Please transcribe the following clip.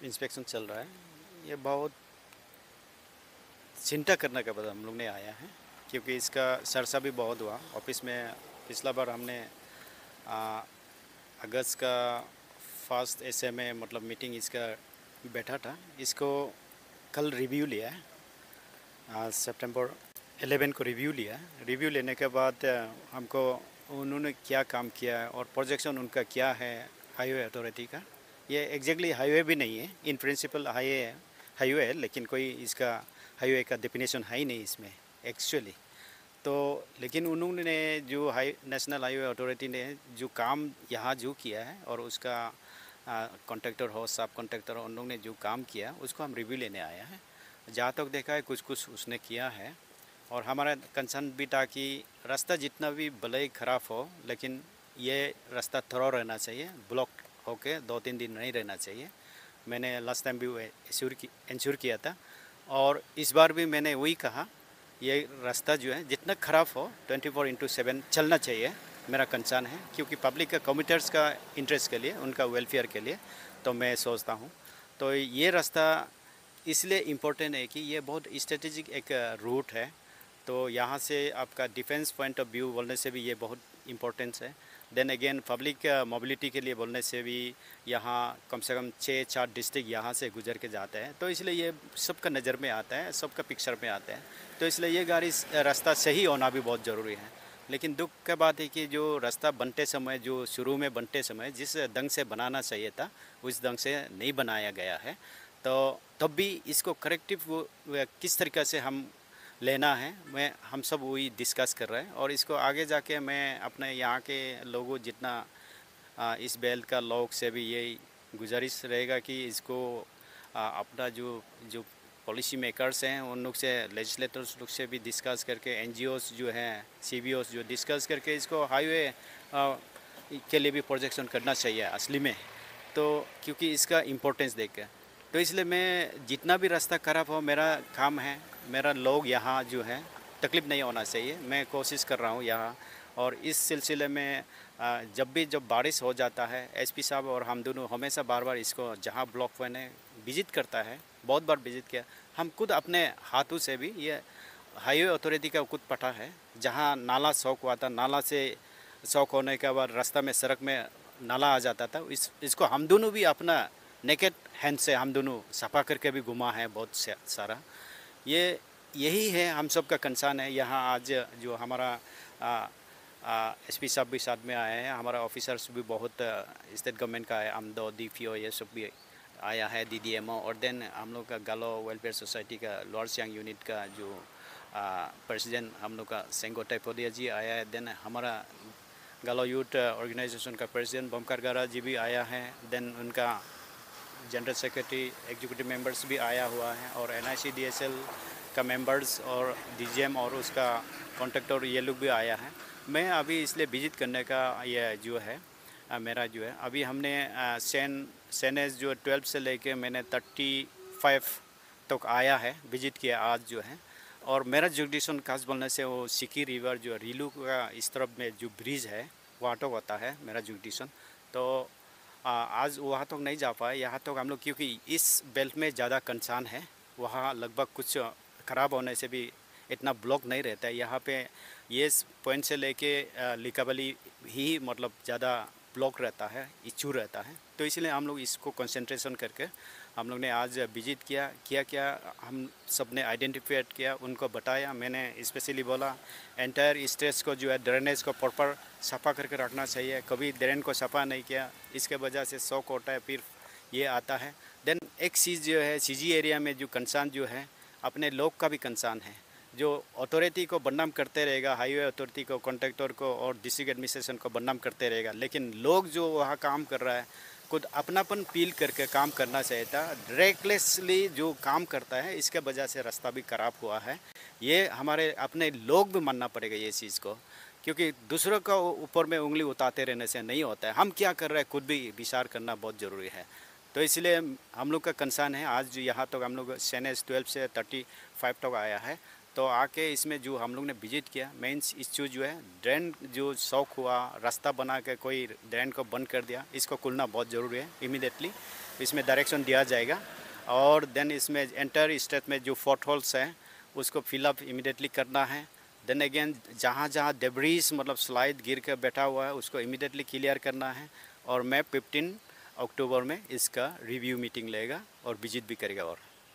Inspection चल रहा है। ये बहुत चिंता करने के बाद हम लोग ने आया है, क्योंकि इसका चर्चा भी बहुत हुआ ऑफिस में। पिछला बार हमने आ, अगस्त का फर्स्ट ऐसे में मतलब मीटिंग इसका बैठा था। इसको कल रिव्यू लिया है, आज सितंबर 11 को रिव्यू लिया है। रिव्यू लेने के बाद हमको उन्होंने क्या काम किया है और प्रोजेक्शन उनका क्या है हाईवे अथॉरिटी का। ये एग्जैक्टली हाईवे भी नहीं है, इन प्रिंसिपल हाईवे है, लेकिन कोई इसका हाईवे का डेफिनेशन है ही नहीं इसमें एक्चुअली। तो लेकिन उन्होंने जो नेशनल हाईवे अथॉरिटी ने जो काम यहाँ जो किया है और उसका कॉन्ट्रैक्टर हो सब कॉन्ट्रैक्टर हो, उन लोगों ने जो काम किया उसको हम रिव्यू लेने आया है। जहाँ तक देखा है कुछ कुछ उसने किया है। और हमारा कंसर्न भी था कि रास्ता जितना भी भले ही ख़राब हो, लेकिन ये रास्ता थरो रहना चाहिए, ब्लॉक होके 2-3 दिन नहीं रहना चाहिए। मैंने लास्ट टाइम भी इंश्योर किया था, और इस बार भी मैंने वही कहा। ये रास्ता जो है जितना ख़राब हो 24/7 चलना चाहिए, मेरा कंसर्न है, क्योंकि पब्लिक का कम्यूटर्स का इंटरेस्ट के लिए, उनका वेलफेयर के लिए तो मैं सोचता हूँ। तो ये रास्ता इसलिए इम्पोर्टेंट है कि ये बहुत स्ट्रेटेजिक एक रूट है। तो यहाँ से आपका डिफेंस पॉइंट ऑफ व्यू बोलने से भी ये बहुत इम्पोर्टेंस है। देन अगेन पब्लिक मोबिलिटी के लिए बोलने से भी यहाँ कम से कम 6-4 डिस्ट्रिक्ट यहाँ से गुजर के जाते हैं, तो इसलिए ये सबका नज़र में आता है, सबका पिक्चर में आता है। तो इसलिए ये गाड़ी रास्ता सही होना भी बहुत ज़रूरी है। लेकिन दुख का बात है कि जो रास्ता बनते समय, जो शुरू में बनते समय जिस ढंग से बनाना चाहिए था उस ढंग से नहीं बनाया गया है। तो तब भी इसको करेक्टिव किस तरीक़े से हम लेना है, हम सब वही डिस्कस कर रहे हैं। और इसको आगे जाके मैं अपने यहाँ के लोगों जितना इस बेल्ट का लोग से भी यही गुजारिश रहेगा कि इसको अपना जो जो पॉलिसी मेकर्स हैं उन लोग से, लेजिस्लेटर्स लोग से भी डिस्कस करके, एनजीओस जो हैं, सीबीओस जो डिस्कस करके इसको हाईवे के लिए भी प्रोजेक्शन करना चाहिए असली में। तो क्योंकि इसका इम्पोर्टेंस देख के, तो इसलिए मैं जितना भी रास्ता खराब हो, मेरा काम है, मेरा लोग यहाँ जो है तकलीफ़ नहीं होना चाहिए, मैं कोशिश कर रहा हूँ यहाँ। और इस सिलसिले में जब बारिश हो जाता है, एसपी साहब और हम दोनों हमेशा बार बार इसको जहाँ ब्लॉक वन है विज़िट करता है, बहुत बार विज़िट किया। हम खुद अपने हाथों से भी ये हाईवे अथॉरिटी का खुद पटा है, जहाँ नाला शौक हुआ था, नाला से शौक होने के बाद रास्ता में सड़क में नाला आ जाता था, इसको हम दोनों भी अपना नेकेड हैंड से हम दोनों सफा करके भी घुमा है बहुत सारा। यही है हम सब का कंसर्न है। यहाँ आज जो हमारा एसपी साहब भी साथ में आए हैं, हमारा ऑफिसर्स भी बहुत स्टेट गवर्नमेंट का है, आमदो डीपीओ ये सब भी आया है, डीडीएमओ। और देन हम लोग का गालो वेलफेयर सोसाइटी का लोअर सियांग यूनिट का जो प्रेसिडेंट हम लोग का सेंगो टाइपोडिया जी आया है। देन हमारा गालो यूथ ऑर्गेनाइजेशन का प्रेसिडेंट बमकार गारा जी भी आया है। देन उनका जनरल सेक्रेटरी एग्जीक्यूटिव मेंबर्स भी आया हुआ है, और NICDSL का मेंबर्स और DGM और उसका कॉन्ट्रैक्टर ये लोग भी आया है। मैं अभी इसलिए विजिट करने का ये जो है मेरा जो है, अभी हमने सेनेस जो 12 से लेके मैंने 35 तक आया है, विजिट किया आज जो है। और मेरा जुडिशन खास बोलने से वो सिकी रिवर जो रीलू का इस तरफ में जो ब्रिज है वहाँ तक होता है मेरा जुडिशन। तो आज वहाँ तक नहीं जा पाए, यहाँ तक हम लोग, क्योंकि इस बेल्ट में ज़्यादा कंसर्न है। वहाँ लगभग कुछ ख़राब होने से भी इतना ब्लॉक नहीं रहता है। यहाँ पे ये पॉइंट से लेके लिकाबली ही मतलब ज़्यादा ब्लॉक रहता है, इशू रहता है। तो इसलिए हम लोग इसको कंसंट्रेशन करके हम लोग ने आज विजिट किया हम सब ने आइडेंटिफाइड किया, उनको बताया। मैंने स्पेशली बोला एंटायर स्ट्रेस को जो है ड्रेनेज को प्रॉपर सफ़ा करके रखना चाहिए। कभी ड्रेन को सफ़ा नहीं किया, इसके वजह से शॉक होता है, फिर ये आता है। देन एक चीज़ जो है CG एरिया में जो कंसर्न जो है, अपने लोग का भी कंसर्न है। जो अथॉरिटी को बदनाम करते रहेगा, हाईवे अथॉरिटी को, कॉन्ट्रैक्टर को और डिस्ट्रिक्ट एडमिनिस्ट्रेशन को बदनाम करते रहेगा, लेकिन लोग जो वहाँ काम कर रहा है खुद अपनापन फील करके काम करना चाहिए था। रेकलेसली जो काम करता है, इसके वजह से रास्ता भी ख़राब हुआ है। ये हमारे अपने लोग भी मानना पड़ेगा ये चीज़ को, क्योंकि दूसरों का ऊपर में उंगली उठाते रहने से नहीं होता है। हम क्या कर रहे हैं खुद भी विचार करना बहुत ज़रूरी है। तो इसलिए हम लोग का कंसर्न है। आज यहाँ तक हम लोग सेनेस 12 से 35 तक आया है। तो आके इसमें जो हम लोग ने विजिट किया, मेंस इश्यू जो है ड्रेन जो शौक हुआ, रास्ता बना के कोई ड्रेन को बंद कर दिया, इसको खुलना बहुत ज़रूरी है इमीडिएटली। इसमें डायरेक्शन दिया जाएगा। और देन इसमें एंटर स्टेट में जो फोर्ट होल्स हैं उसको फिलअप इमीडिएटली करना है। देन अगेन जहाँ जहाँ डेब्रीज मतलब स्लाइड गिर कर बैठा हुआ है उसको इमीडिएटली क्लियर करना है। और मैं 15 अक्टूबर में इसका रिव्यू मीटिंग लेगा और विजिट भी करेगा। और